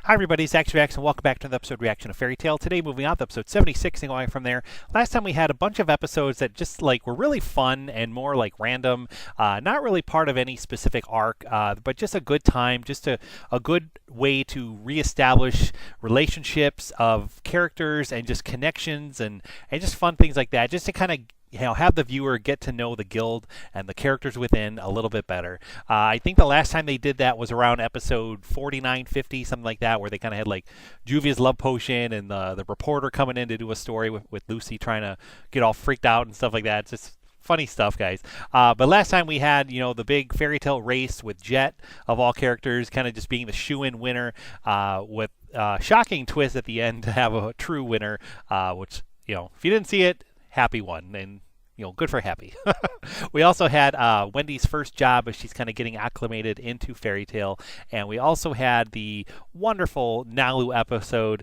Hi everybody, it's Reacts, and welcome back to the episode reaction of Fairy Tail. Today moving on to episode 76 and going from there. Last time we had a bunch of episodes that just were really fun and more random, not really part of any specific arc, but just a good time, just a good way to reestablish relationships of characters and just connections and just fun things like that, just to kind of have the viewer get to know the guild and the characters within a little bit better. I think the last time they did that was around episode 49, 50, something like that, where they kind of had Juvia's love potion and the reporter coming in to do a story with Lucy trying to get all freaked out and stuff like that. It's just funny stuff, guys. But last time we had, the big Fairy Tail race with Jet, of all characters, kind of just being the shoe-in winner, with shocking twist at the end to have a true winner, which, if you didn't see it, Happy one, and good for Happy. We also had Wendy's first job as she's kind of getting acclimated into Fairy Tail, and we also had the wonderful Nalu episode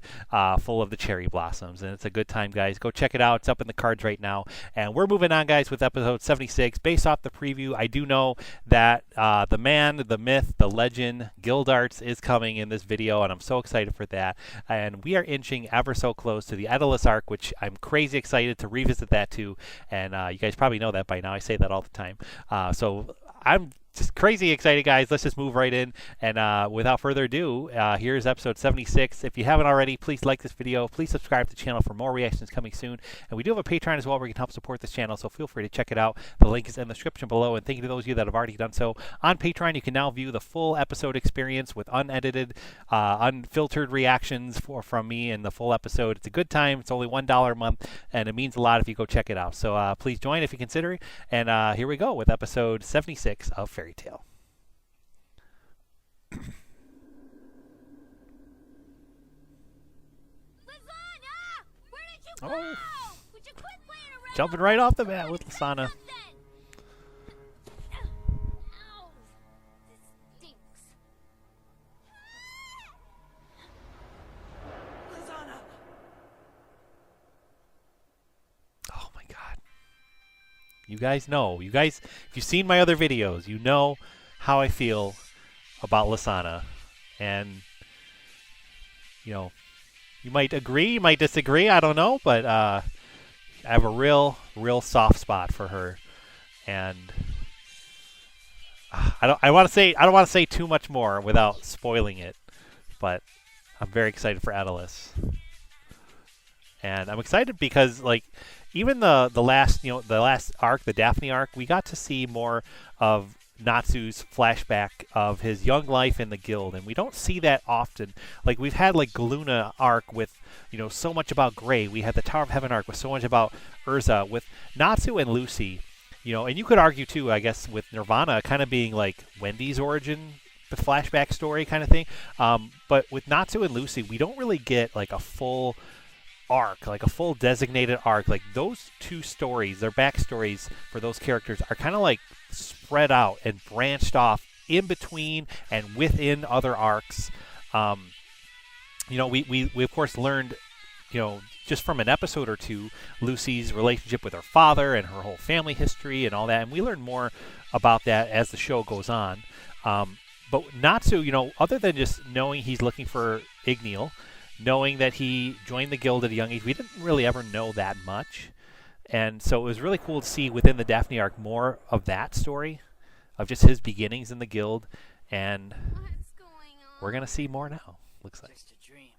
full of the cherry blossoms, and it's a good time, guys. Go check it out. It's up in the cards right now, and we're moving on, guys, with episode 76. Based off the preview, I do know that the man, the myth, the legend, GILDARTS is coming in this video, and I'm so excited for that. And we are inching ever so close to the Edolas arc, which I'm crazy excited to revisit that too. And you guys probably know that by now. I say that all the time. So I'm just crazy excited, guys. Let's just move right in. And without further ado, here's episode 76. If you haven't already, please like this video. Please subscribe to the channel for more reactions coming soon. And we do have a Patreon as well where you can help support this channel, so feel free to check it out. The link is in the description below. And thank you to those of you that have already done so. On Patreon, you can now view the full episode experience with unedited, unfiltered reactions from me and the full episode. It's a good time. It's only $1 a month, and it means a lot if you go check it out. So please join if you consider it. And here we go with episode 76 of Fairy Tail. Lisanna! Where did you go? Would you quit playing around? Jumping right off the bat with Lisanna. Ow. This stinks. Lisanna! Oh my god. You guys know. If you've seen my other videos, you know how I feel about Lisanna. And, you might agree, you might disagree, I don't know, but I have a real soft spot for her. And I don't want to say too much more without spoiling it, but I'm very excited for Edolas. And I'm excited because even the last arc, the Daphne arc, we got to see more of Natsu's flashback of his young life in the guild, and we don't see that often. We've had Galuna arc with so much about Gray. We had the Tower of Heaven arc with so much about Urza. With Natsu and Lucy, and you could argue too, I guess, with Nirvana kind of being Wendy's origin, the flashback story kind of thing. But with Natsu and Lucy, we don't really get a full arc, a full designated arc. Those two stories, their backstories for those characters are kind of spread out and branched off in between and within other arcs. We of course learned, just from an episode or two, Lucy's relationship with her father and her whole family history and all that, and we learn more about that as the show goes on. But Natsu, other than just knowing he's looking for Igneal, knowing that he joined the guild at a young age, we didn't really ever know that much. And so it was really cool to see within the Daphne arc more of that story, of just his beginnings in the guild. And What's going on? we're going to see more now, looks like. Just a dream.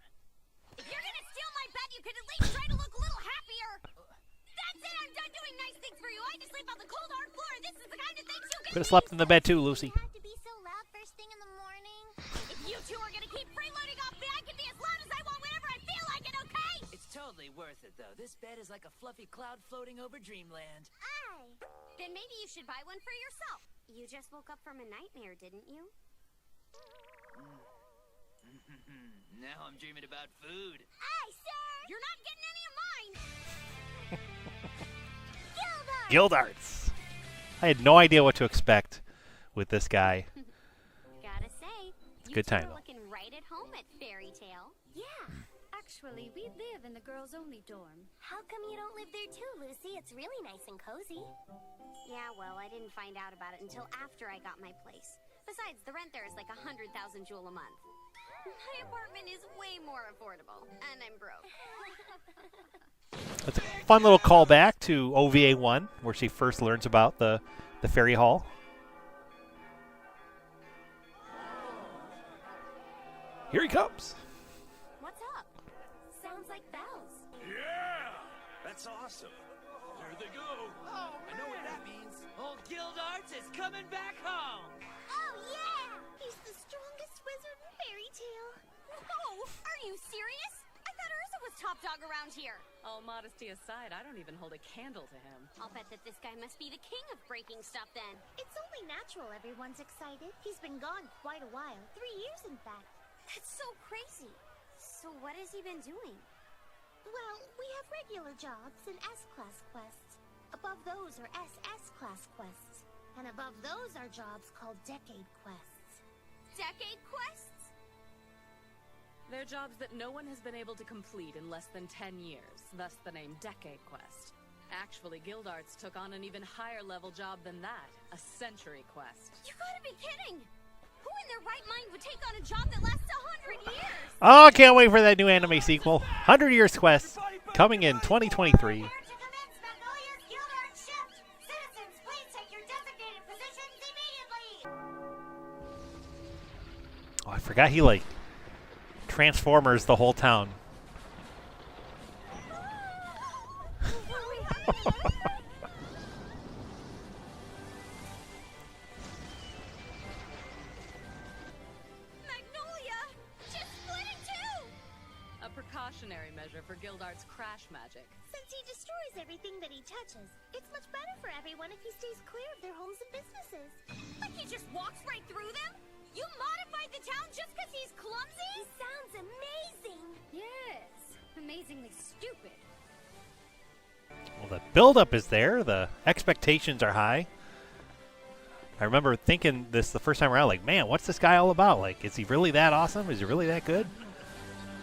If you're gonna steal my bed, you could at least try to look a little happier. That's it, I'm done doing nice things for you. I just sleep on the cold hard floor. This is the kind of things you get. Could have slept in the bed too, Lucy. You have to be so loud first thing in the morning. If you two are gonna keep freeloading off me, I can be as loud as I want whenever I feel like it, okay? It's totally worth it, though. This bed is like a fluffy cloud floating over dreamland. Aye. Then maybe you should buy one for yourself. You just woke up from a nightmare, didn't you? Now I'm dreaming about food. Aye, sir! You're not getting any of mine! Gildarts! GILDARTS! I had no idea what to expect with this guy. Gotta say, It's a good time, though. looking right at home at Fairy Tail. Yeah, actually, we live in the girls-only dorm. How come you don't live there too, Lucy? It's really nice and cozy. Yeah, well, I didn't find out about it until after I got my place. Besides, the rent there is like 100,000 jewel a month. My apartment is way more affordable, and I'm broke. It's a fun little callback to OVA 1, where she first learns about the Fairy Hall. Here he comes. What's up? Sounds like bells. Yeah! That's awesome. There they go. Oh, I know what that means. Old GILDARTS is coming back home. Oh, yeah! He's the strongest wizard in fairy tale. Whoa! Are you serious? I thought Ursa was top dog around here. All modesty aside, I don't even hold a candle to him. I'll bet that this guy must be the king of breaking stuff then. It's only natural everyone's excited. He's been gone quite a while. 3 years, in fact. That's so crazy. So what has he been doing? Well, we have regular jobs and S-class quests. Above those are SS-class quests. And above those are jobs called decade quests. Decade quests? They're jobs that no one has been able to complete in less than 10 years, thus the name Decade Quest. Actually, GILDARTS took on an even higher level job than that, a Century Quest. You gotta be kidding! Who in their right mind would take on a job that lasts 100 years? Oh, I can't wait for that new anime sequel. 100 Years Quest, coming in 2023. Prepare to commence Magnolia's GILDARTS shift! Citizens, please take your designated positions immediately! Oh, I forgot he, like, Transformers the whole town. Magnolia! Just split in two! A precautionary measure for GILDARTS crash magic. Since he destroys everything that he touches, it's much better for everyone if he stays clear of their homes and businesses. Like he just walks right through them? You modified the town just because he's clumsy? He sounds amazing! Yes. Amazingly stupid. Well, the build-up is there. The expectations are high. I remember thinking this the first time around, like, man, what's this guy all about? Like, is he really that awesome? Is he really that good?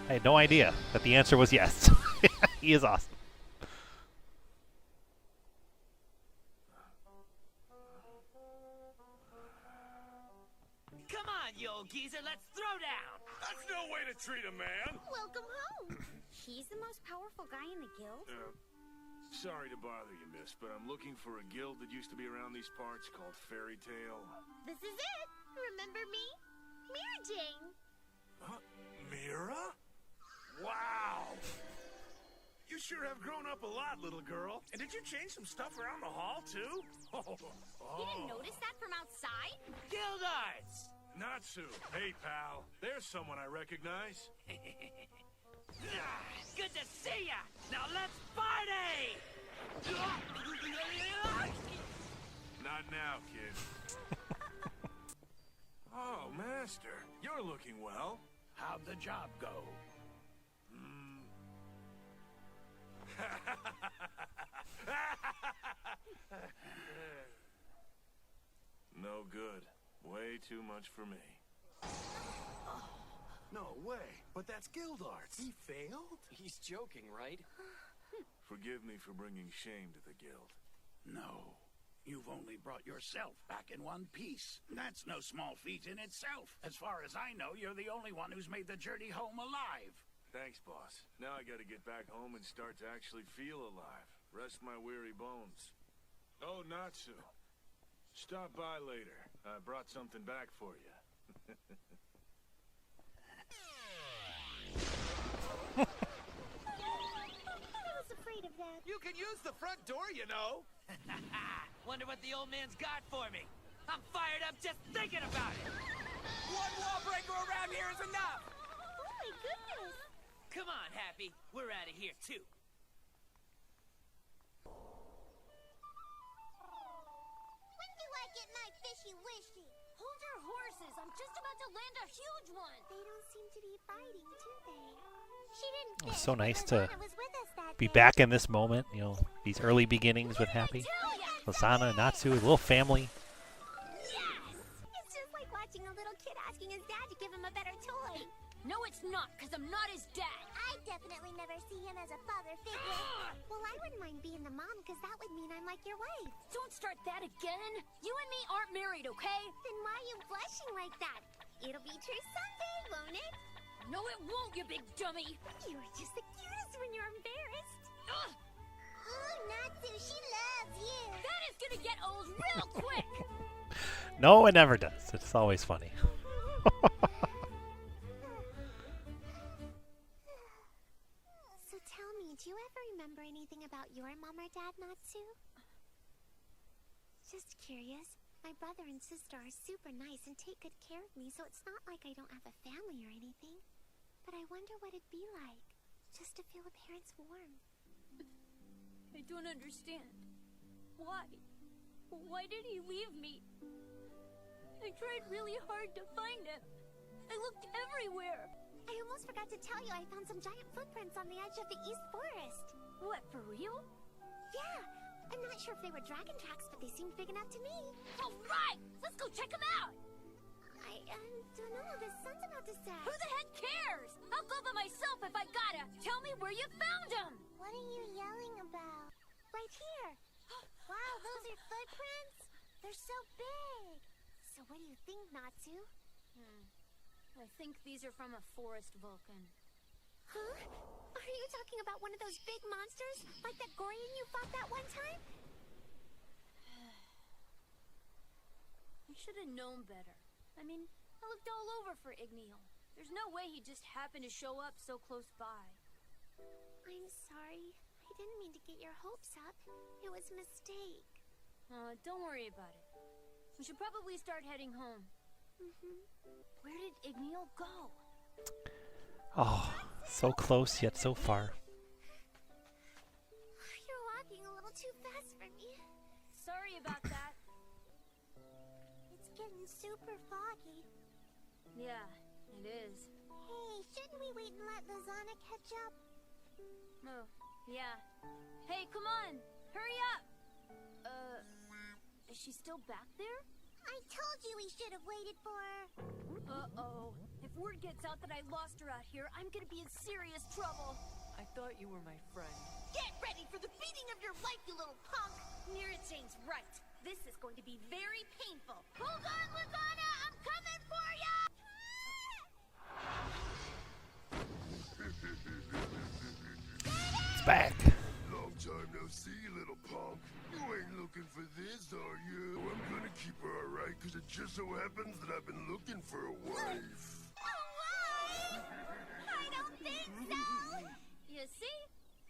I had no idea, but the answer was yes. He is awesome. Come on, you old geezer, let's throw down. That's no way to treat a man. Welcome home! He's the most powerful guy in the guild? Sorry to bother you, miss, but I'm looking for a guild that used to be around these parts called Fairy Tale. This is it! Remember me? Mirror Jane! Huh? Mira? Wow! You sure have grown up a lot, little girl. And did you change some stuff around the hall, too? You didn't notice that from outside? GILDARTS! Natsu. Hey, pal. There's someone I recognize. Good to see ya! Now let's party! Not now, kid. Oh, Master. You're looking well. How'd the job go? No good. Way too much for me. No way. But that's GILDARTS. He failed? He's joking, right? Forgive me for bringing shame to the guild. No. You've only brought yourself back in one piece. That's no small feat in itself. As far as I know, you're the only one who's made the journey home alive. Thanks, boss. Now I gotta get back home and start to actually feel alive. Rest my weary bones. Oh, Natsu. Stop by later. I brought something back for you. I was afraid of that. You can use the front door, you know. Wonder what the old man's got for me. I'm fired up just thinking about it. One wall breaker around here is enough. Oh my goodness! Come on, Happy. We're out of here, too. When do I get my fishy wishy? Hold your horses. I'm just about to land a huge one. They don't seem to be fighting, do they? She didn't It's fish so nice to because Lisanna was with us that be day. back in this moment, you know, these early beginnings with Happy. Tell ya. Lisanna, Natsu, a little family. Yes! It's just like watching a little kid asking his dad to give him a better toy. No, it's not, because I'm not his dad. I I definitely never see him as a father figure. Well, I wouldn't mind being the mom, because that would mean I'm like your wife. Don't start that again. You and me aren't married, okay? Then why are you blushing like that? It'll be true someday, won't it? No, it won't, you big dummy. You're just the cutest when you're embarrassed. Ugh, Oh, Natsu, she loves you. that is gonna get old real quick. No, it never does. It's always funny. So tell me, do you ever remember anything about your mom or dad, Natsu? Just curious. My brother and sister are super nice and take good care of me, so it's not like I don't have a family or anything. But I wonder what it'd be like, just to feel a parent's warmth. I don't understand. Why? Why did he leave me? I tried really hard to find him. I looked everywhere. I almost forgot to tell you I found some giant footprints on the edge of the East Forest. What, for real? Yeah, I'm not sure if they were dragon tracks, but they seemed big enough to me. All right, let's go check him out. I don't know, the sun's about to set. Who the heck cares? I'll go by myself if I gotta. Tell me where you found him. What are you yelling about? Right here. Wow, those are footprints? They're so big. So what do you think, Natsu? I think these are from a forest vulcan. Huh? Are you talking about one of those big monsters? Like that Gorian you fought that one time? I should have known better. I mean, I looked all over for Igneal. There's no way he just happened to show up so close by. I'm sorry. I didn't mean to get your hopes up. It was a mistake. Don't worry about it. We should probably start heading home. Where did Igneal go? Oh, so close yet so far. You're walking a little too fast for me. Sorry about that. It's getting super foggy. Yeah, it is. Hey, shouldn't we wait and let Lisanna catch up? Oh, yeah. Hey, come on! Hurry up! Is she still back there? I told you we should have waited for her. Uh-oh. If word gets out that I lost her out here, I'm gonna be in serious trouble. I thought you were my friend. Get ready for the beating of your life, you little punk! Mirajane's right. This is going to be very painful. Hold on, Lisanna! I'm coming for ya! It's back. Long time no see, little punk. You ain't looking for this, are you? I'm gonna keep her alright, because it just so happens that I've been looking for a wife. Why? I don't think so. You see?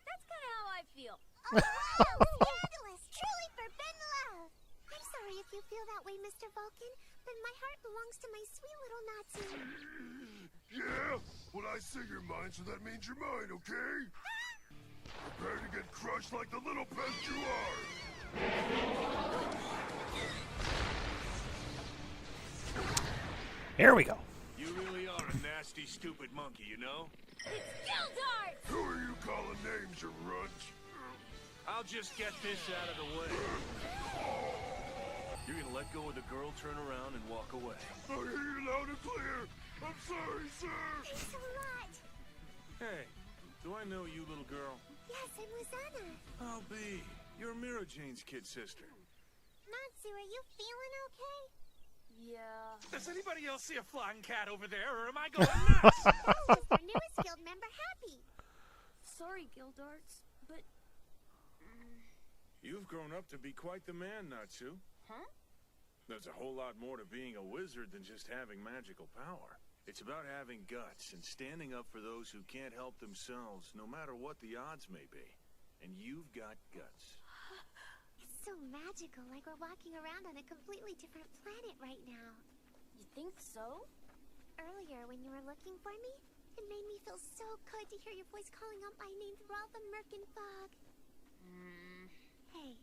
That's kind of how I feel. Oh, wow, scandalous. Truly forbidden love. I'm sorry if you feel that way, Mr. Vulcan, but my heart belongs to my sweet little Natsu. Yeah? Well, I say you're mine, so that means you're mine, okay? Prepare to get crushed like the little pest you are. Here we go. You really are a nasty, stupid monkey, you know? It's Gildarts! Who are you calling names, you runt? I'll just get this out of the way. You're gonna let go of the girl, turn around, and walk away. I hear you loud and clear. I'm sorry, sir. Thanks a lot. Hey, do I know you, little girl? Yes, I'm Lisanna. I'll be. You're Mira Jane's kid sister. Natsu, are you feeling okay? Yeah. Does anybody else see a flying cat over there, or am I going nuts? That was our newest guild member, Happy. Sorry, Gildarts, but... You've grown up to be quite the man, Natsu. Huh? There's a whole lot more to being a wizard than just having magical power. It's about having guts and standing up for those who can't help themselves, no matter what the odds may be. And you've got guts. It's so magical, like we're walking around on a completely different planet right now. You think so? Earlier, when you were looking for me, it made me feel so good to hear your voice calling out my name through all the murk and fog. Hey,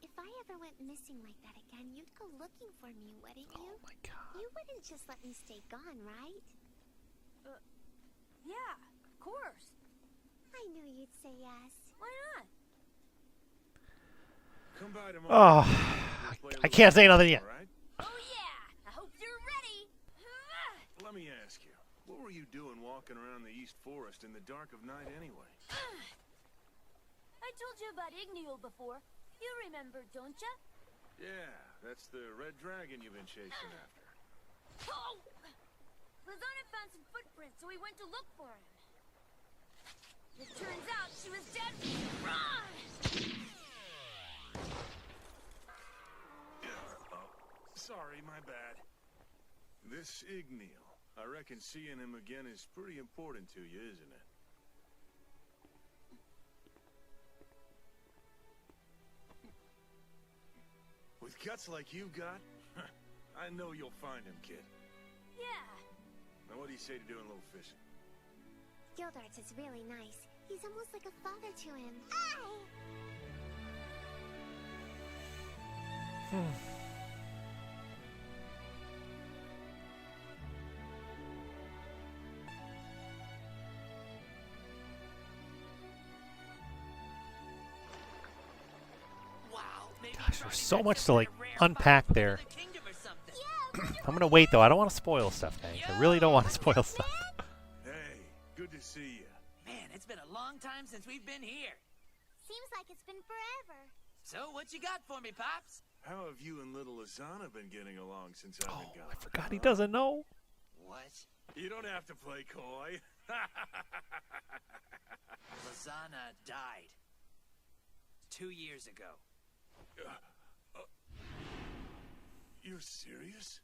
if I ever went missing like that again, you'd go looking for me, wouldn't you? Oh my god. You wouldn't just let me stay gone, right? Yeah, of course. I knew you'd say yes. Why not? Come by tomorrow. Oh, I can't say nothing yet. All right? Oh yeah! I hope you're ready! Let me ask you, What were you doing walking around the East Forest in the dark of night anyway? I told you about Igneal before. You remember, don't you? Yeah, that's the red dragon you've been chasing after. Oh! Lisanna found some footprints, so we went to look for him. It turns out she was dead. Run! Sorry, my bad. This Igneal, I reckon seeing him again is pretty important to you, isn't it? With guts like you got, I know you'll find him, kid. Yeah. Now what do you say to doing a little fishing? Gildarts is really nice. He's almost like a father to him. Gosh, there's so much to like unpack there. I'm gonna wait though. I don't want to spoil stuff, guys. I really don't want to spoil stuff. Hey, good to see you. Man, it's been a long time since we've been here. Seems like it's been forever. So, what you got for me, Pops? How have you and little Lisanna been getting along since I've Oh, been I gone? forgot he doesn't know. What? You don't have to play coy. Lisanna died 2 years ago. You're serious?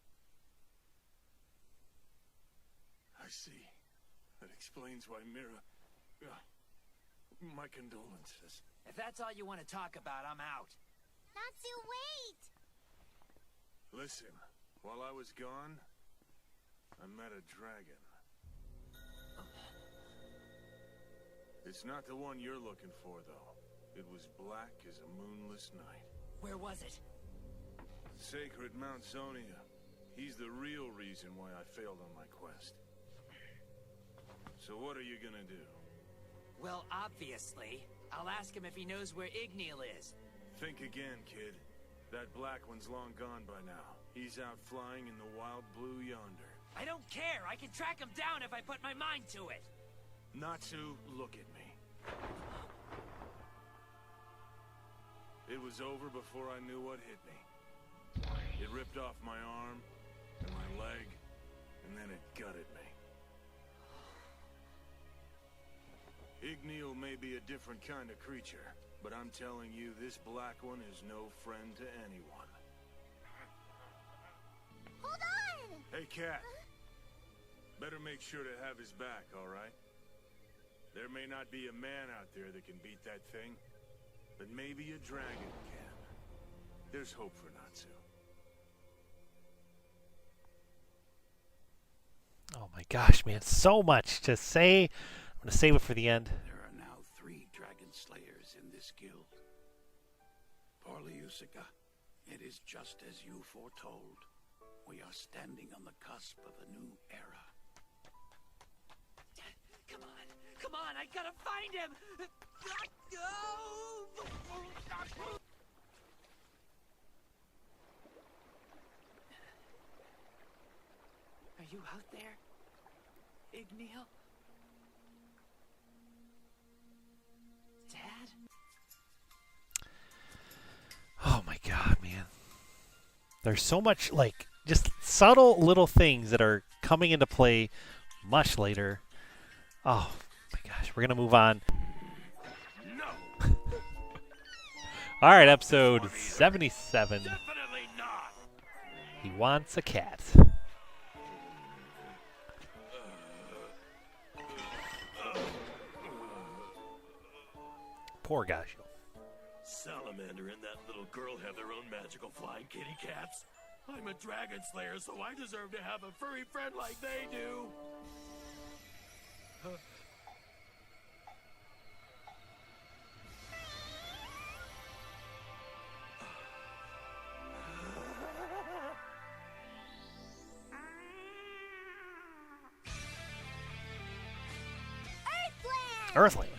I see. That explains why Mira... my condolences. If that's all you want to talk about, I'm out. Natsu, wait! Listen, while I was gone, I met a dragon. It's not the one you're looking for, though. It was black as a moonless night. Where was it? Sacred Mount Zonia. He's the real reason why I failed on my quest. So what are you gonna do? Well, obviously, I'll ask him if he knows where Igneal is. Think again, kid. That black one's long gone by now. He's out flying in the wild blue yonder. I don't care. I can track him down if I put my mind to it. Natsu, look at me. It was over before I knew what hit me. It ripped off my arm, and my leg, and then it gutted me. Igneal may be a different kind of creature, but I'm telling you, this black one is no friend to anyone. Hold on! Hey, Cat. Better make sure to have his back, all right? There may not be a man out there that can beat that thing, but maybe a dragon can. There's hope for Natsu. Oh my gosh, man, so much to say. I'm gonna save it for the end. There are now 3 dragon slayers in this guild. Porliusica, it is just as you foretold. We are standing on the cusp of a new era. Come on, I gotta find him! Are you out there, Igneal? Dad? Oh my god, man. There's so much, like, just subtle little things that are coming into play much later. Oh my gosh, we're gonna move on. No! Alright, episode 77. Definitely not! He wants a cat. Poor Gasho. Salamander and that little girl have their own magical flying kitty cats. I'm a dragon slayer, so I deserve to have a furry friend like they do. Earthling.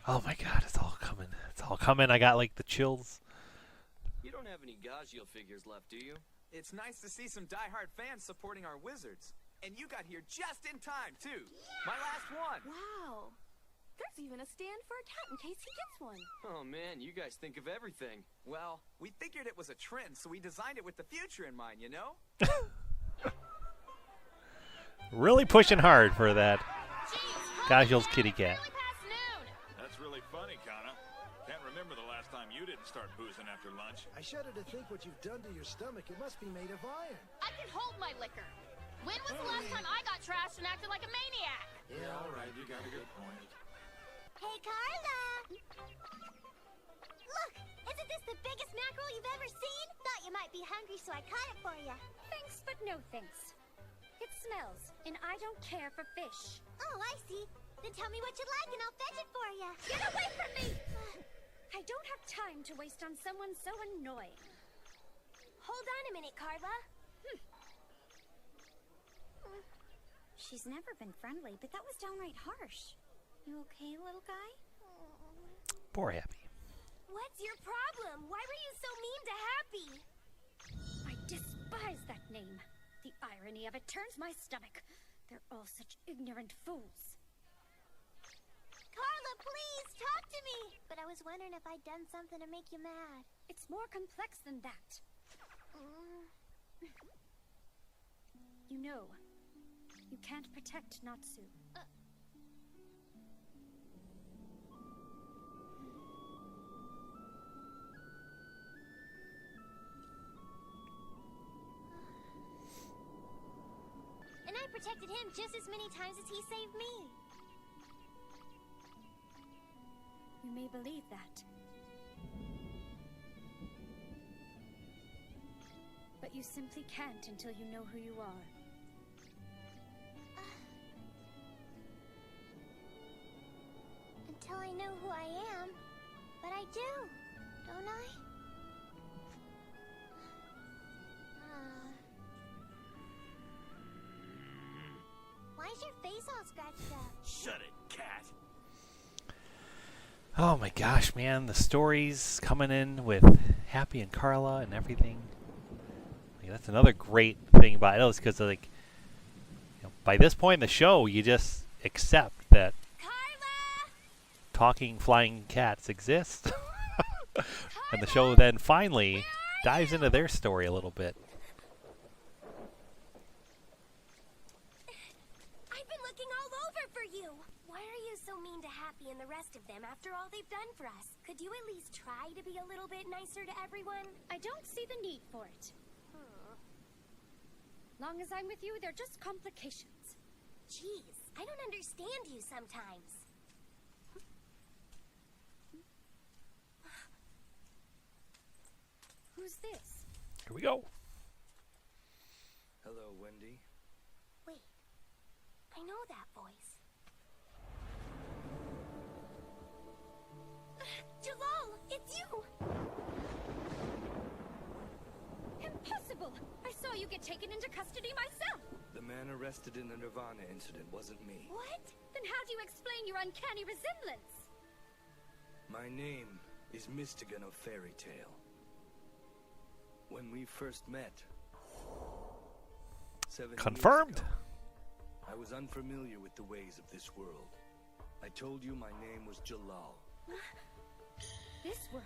Oh my god, it's all coming. It's all coming. I got like the chills. You don't have any Gagio figures left, do you? It's nice to see some die-hard fans supporting our wizards. And you got here just in time, too. My last one. Wow. There's even a stand for a cat in case he gets one. Oh, man, you guys think of everything. Well, we figured it was a trend, so we designed it with the future in mind, you know? Really pushing hard for that Casual's kitty cat. That's really funny, Kana. Can't remember the last time you didn't start boozing after lunch. I shudder to think what you've done to your stomach. It must be made of iron. I can hold my liquor. When was the last time I got trashed and acted like a maniac? Yeah, all right, you got a good point. Hey, Carla! Look! Isn't this the biggest mackerel you've ever seen? Thought you might be hungry, so I caught it for you. Thanks, but no thanks. It smells, and I don't care for fish. Oh, I see. Then tell me what you like, and I'll fetch it for you. Get away from me! I don't have time to waste on someone so annoying. Hold on a minute, Carla. She's never been friendly, but that was downright harsh. You okay, little guy? Poor Happy. What's your problem? Why were you so mean to Happy? I despise that name. The irony of it turns my stomach. They're all such ignorant fools. Carla, please, talk to me! But I was wondering if I'd done something to make you mad. It's more complex than that. You know, you can't protect Natsu. And I protected him just as many times as he saved me. You may believe that. But you simply can't until you know who you are. Until I know who I am. But I do, don't I? Why's your face all scratched up? Shut it, cat. Oh my gosh, man, the stories coming in with Happy and Carla and everything. Like, that's another great thing about it, is because like, by this point in the show, you just accept that talking flying cats exist. And the show then finally dives into their story a little bit. I've been looking all over for you. Why are you so mean to Happy and the rest of them after all they've done for us? Could you at least try to be a little bit nicer to everyone? I don't see the need for it. Long as I'm with you, they're just complications. Jeez, I don't understand you sometimes. Who's this? Here we go. Hello, Wendy. Wait, I know that voice. Jalal, it's you! Impossible! I saw you get taken into custody myself! The man arrested in the Nirvana incident wasn't me. What? Then how do you explain your uncanny resemblance? My name is Mystogan of Fairy Tale. When we first met, 7 Confirmed. years ago, I was unfamiliar with the ways of this world. I told you my name was Jalal. This world?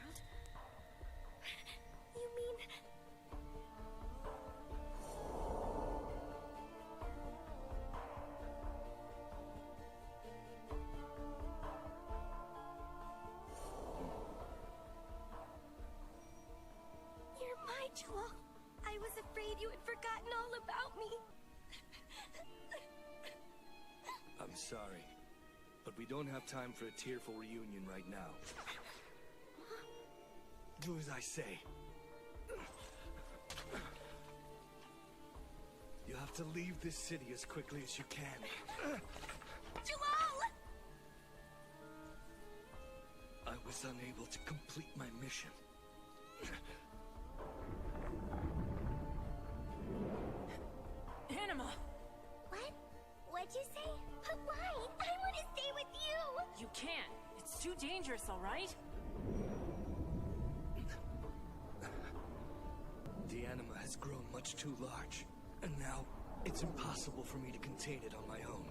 You mean... You're my Jalal. I was afraid you had forgotten all about me. I'm sorry, but we don't have time for a tearful reunion right now. Do as I say. You have to leave this city as quickly as you can. Jalal! I was unable to complete my mission. Anima! What? What'd you say? But why? I want to stay with you! You can't. It's too dangerous, all right? The anima has grown much too large, and now It's impossible for me to contain it on my own.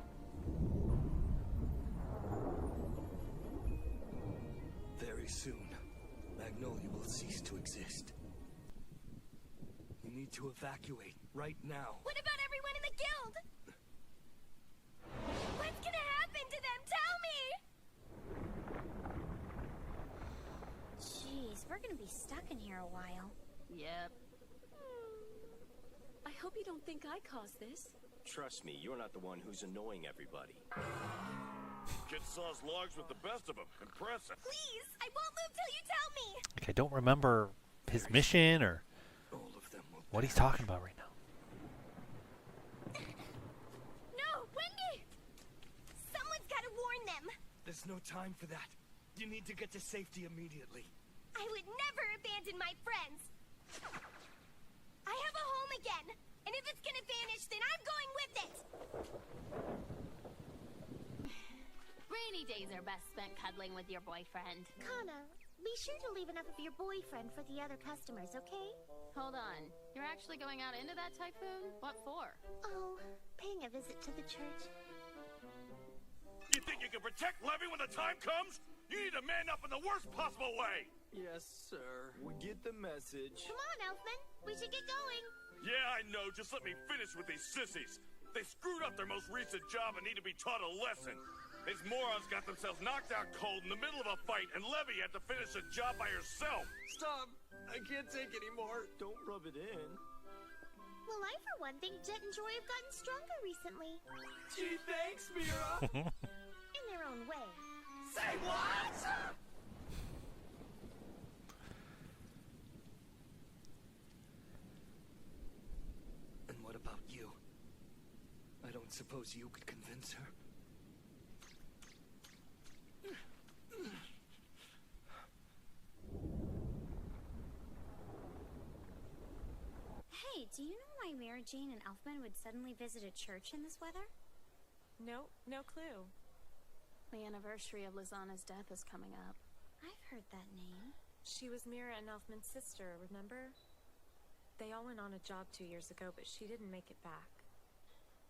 Very soon, Magnolia will cease to exist. We need to evacuate right now. What about everyone in the guild? What's gonna happen to them? Tell me! Jeez, we're gonna be stuck in here a while. Yep. I hope you don't think I caused this. Trust me, you're not the one who's annoying everybody. Kid saws logs with the best of them. Impressive. Please, I won't move till you tell me. Like, I don't remember his mission or All of them will what he's talking about right now. No, Wendy! Someone's gotta warn them. There's no time for that. You need to get to safety immediately. I would never abandon my friends. I have a home again, and if it's gonna vanish, then I'm going with it. Rainy days are best spent cuddling with your boyfriend. Kana, be sure to leave enough of your boyfriend for the other customers, okay? Hold on. You're actually going out into that typhoon? What for? Oh, paying a visit to the church. You think you can protect Levy when the time comes? You need to man up in the worst possible way! Yes, sir. We get the message. Come on, Elfman. We should get going. Yeah, I know. Just let me finish with these sissies. They screwed up their most recent job and need to be taught a lesson. These morons got themselves knocked out cold in the middle of a fight, and Levy had to finish the job by herself. Stop! I can't take any more. Don't rub it in. Well, I, for one, think Jet and Joy have gotten stronger recently. Gee, thanks, Mira. In their own way. Say what? And what about you? I don't suppose you could convince her? Hey, do you know why Mary Jane and Elfman would suddenly visit a church in this weather? No clue. The anniversary of Lisanna's death is coming up. I've heard that name. She was Mira and Elfman's sister, remember? They all went on a job 2 years ago, but she didn't make it back.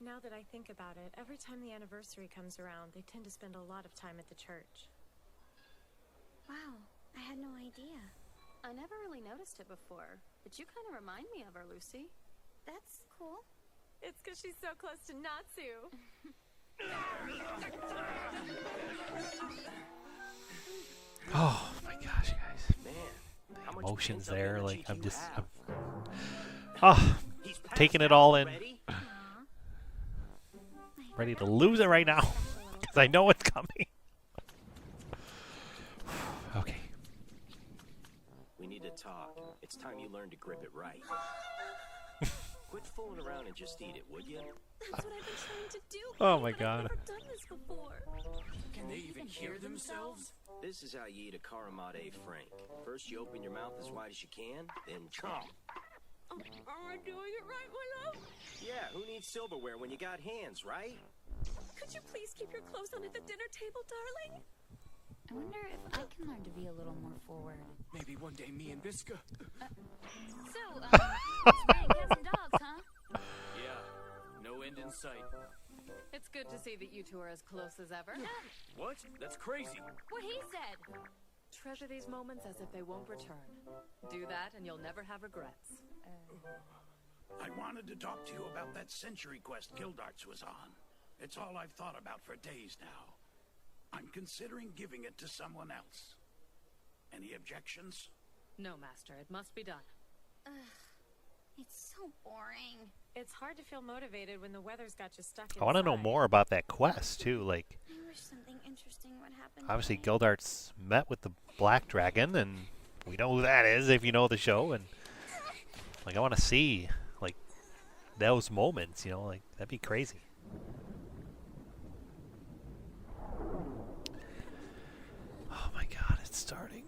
Now that I think about it, every time the anniversary comes around, they tend to spend a lot of time at the church. Wow, I had no idea. I never really noticed it before, but you kind of remind me of her, Lucy. That's cool. It's because she's so close to Natsu. Oh my gosh, guys. Man, how much Emotions pent-up there, energy like do I'm you just have? He's passed taking it out all in. already? Ready to lose it right now because I know it's coming. Okay. We need to talk. It's time you learn to grip it right. Quit fooling around and just eat it, would you? That's what I've been trying to do. Oh my but God. I've never done this before. Can they even hear themselves? This is how you eat a Karamade Frank. First, you open your mouth as wide as you can, then chomp. Am I doing it right, my love? Yeah, who needs silverware when you got hands, right? Could you please keep your clothes on at the dinner table, darling? I wonder if I can learn to be a little more forward. Maybe one day me and Biska. It's raining cats and dogs, huh? Yeah, no end in sight. It's good to see that you two are as close as ever. What? That's crazy. What he said. Treasure these moments as if they won't return. Do that and you'll never have regrets. I wanted to talk to you about that Century Quest GILDARTS was on. It's all I've thought about for days now. I'm considering giving it to someone else. Any objections? No, Master, it must be done. It's so boring. It's hard to feel motivated when the weather's got you stuck inside. I want to know more about that quest too. Like, I wish something interesting would happen. obviously, today. GILDARTS met with the Black Dragon, and we know who that is if you know the show. And like, I want to see like those moments. You know, like that'd be crazy. Oh my God, it's starting.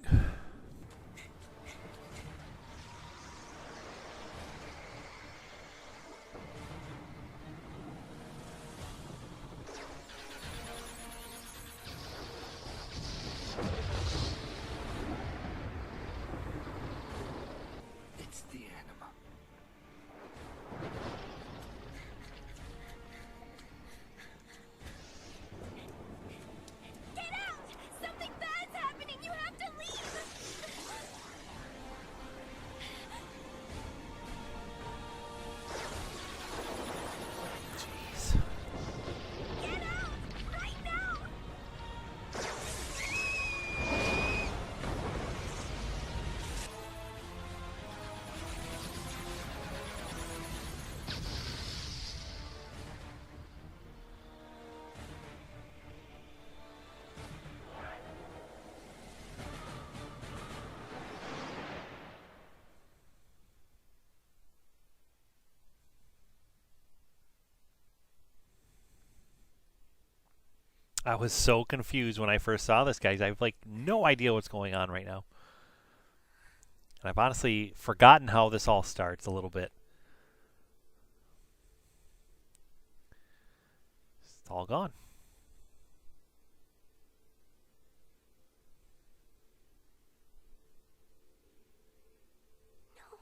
It's the anima. I was so confused when I first saw this, guys. I have like no idea what's going on right now. And I've honestly forgotten how this all starts a little bit. It's all gone. No.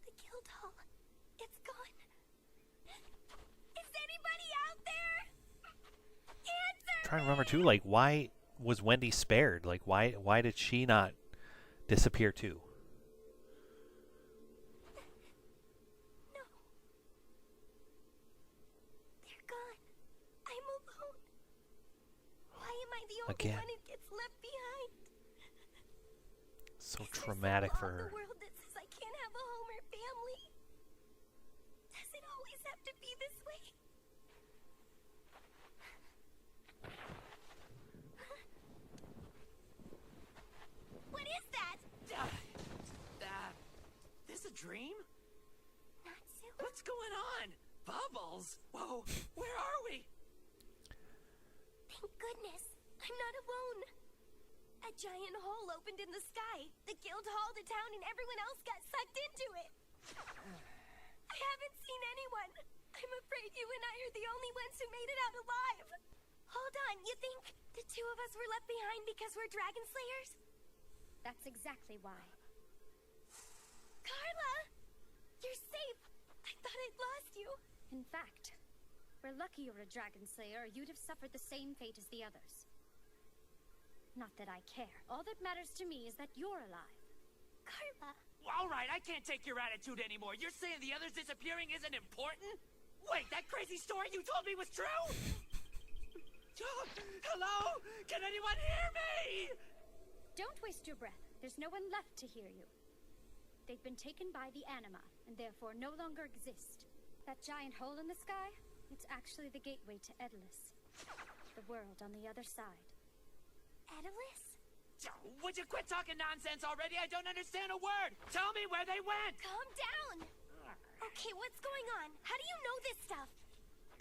The guild hall. It's gone. Is anybody out there? Answer! I'm trying to remember too, like why was Wendy spared? Like why did she not disappear too? No. They're gone. I'm alone. Why am I the only Again. one who gets left behind? So Is there traumatic some for law in her. the world that says I can't have a home or family? Does it always have to be this way? What is that? This a dream? Natsu? What's going on? Bubbles? Whoa, where are we? Thank goodness. I'm not alone. A giant hole opened in the sky. The guild hauled to town and everyone else got sucked into it. I haven't seen anyone. I'm afraid you and I are the only ones who made it out alive. Hold on, you think the two of us were left behind because we're dragon slayers? That's exactly why. Carla! You're safe. I thought I'd lost you. In fact, we're lucky you're a dragon slayer, or you'd have suffered the same fate as the others. Not that I care. All that matters to me is that you're alive. Carla! All right, I can't take your attitude anymore. You're saying the others disappearing isn't important? Wait, that crazy story you told me was true? Hello? Can anyone hear me? Don't waste your breath. There's no one left to hear you. They've been taken by the anima, and therefore no longer exist. That giant hole in the sky? It's actually the gateway to Edolas. The world on the other side. Edolas? Would you quit talking nonsense already? I don't understand a word. Tell me where they went. Calm down. Okay, what's going on? How do you know this stuff?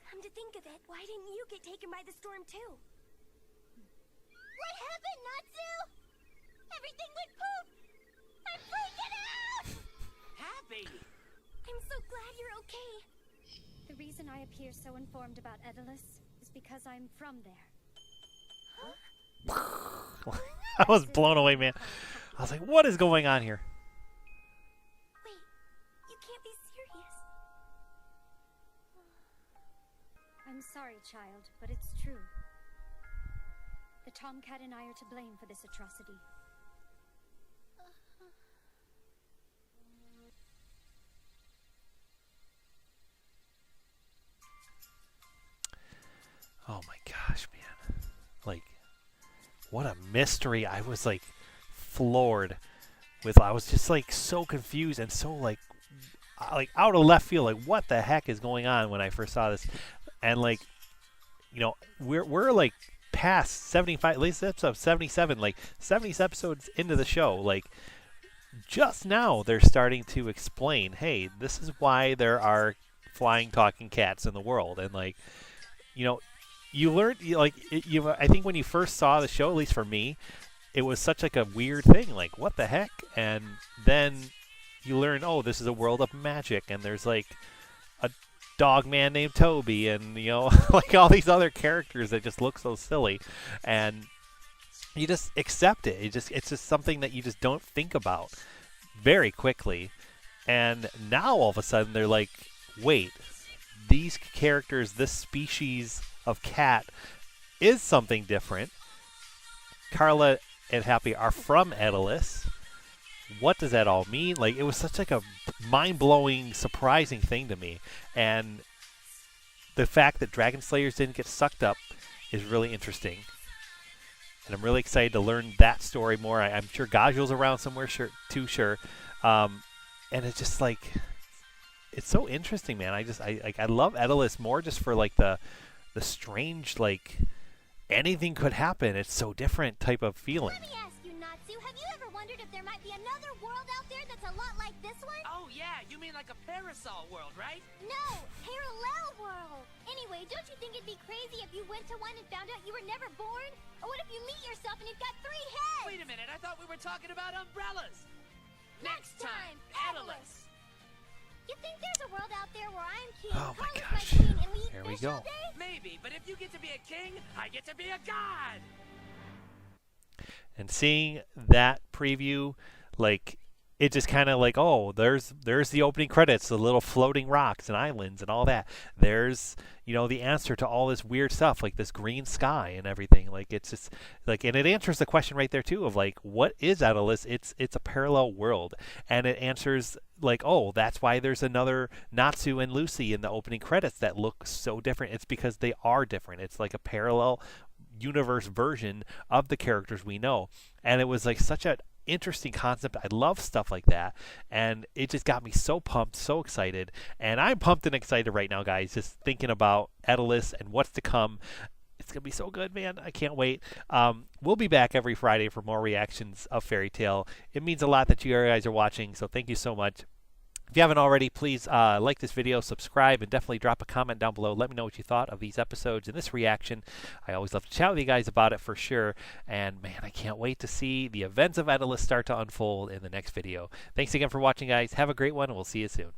Come to think of it, why didn't you get taken by the storm too? What happened, Natsu? Everything went poof! I'm freaking out! Happy. I'm so glad you're okay. The reason I appear so informed about Edolas is because I'm from there. I was blown away, man. I was like, what is going on here? Wait, you can't be serious. I'm sorry, child, but it's true. The Tomcat and I are to blame for this atrocity. Oh my gosh, man. Like, what a mystery. I was like floored with, I was just like so confused and so like out of left field. Like, what the heck is going on when I first saw this? And like, you know, we're like past 75, at least episode 77, like 70 episodes into the show. Like, just now they're starting to explain, hey, this is why there are flying talking cats in the world. And like, you know, you learned, I think when you first saw the show, at least for me, it was such like a weird thing, like, what the heck? And then you learn, oh, this is a world of magic, and there's like a dog man named Toby, and you know, like all these other characters that just look so silly, and you just accept it. It's just something that you just don't think about very quickly. And now all of a sudden they're like, wait, these characters, this species of cat is something different. Carla and Happy are from Edolas. What does that all mean? Like, it was such like a mind-blowing, surprising thing to me. And the fact that Dragon Slayers didn't get sucked up is really interesting. And I'm really excited to learn that story more. I'm sure Gaju's around somewhere, sure. And it's just like, it's so interesting, man. I love Edolas more just for like the strange, like, anything could happen. It's so different type of feeling. Let me ask you, Natsu, have you ever wondered wondered if there might be another world out there that's a lot like this one? Oh yeah, you mean like a parasol world, right? No, parallel world. Anyway, don't you think it'd be crazy if you went to one and found out you were never born? Or what if you meet yourself and you've got 3 heads? Wait a minute, I thought we were talking about umbrellas. Next time, Edolas. You think there's a world out there where I'm king, Oh my Carla's gosh. my queen, and we eat Here we fish all go. day? Maybe, but if you get to be a king, I get to be a god. And seeing that preview, like, it just kind of like, oh, there's the opening credits, the little floating rocks and islands and all that. There's, you know, the answer to all this weird stuff, like this green sky and everything. Like, it's just like, and it answers the question right there too of like, what is Edolas? It's a parallel world, and it answers like, oh, that's why there's another Natsu and Lucy in the opening credits that look so different. It's because they are different. It's like a parallel universe version of the characters we know, and it was like such an interesting concept. I love stuff like that, and it just got me so pumped, so excited, and I'm pumped and excited right now, guys, just thinking about Edolas and what's to come. It's gonna be so good, man. I can't wait. We'll be back every Friday for more reactions of Fairy Tail. It means a lot that you guys are watching, so thank you so much. If you haven't already, please like this video, subscribe, and definitely drop a comment down below. Let me know what you thought of these episodes and this reaction. I always love to chat with you guys about it for sure. And man, I can't wait to see the events of Edolas start to unfold in the next video. Thanks again for watching, guys. Have a great one, and we'll see you soon.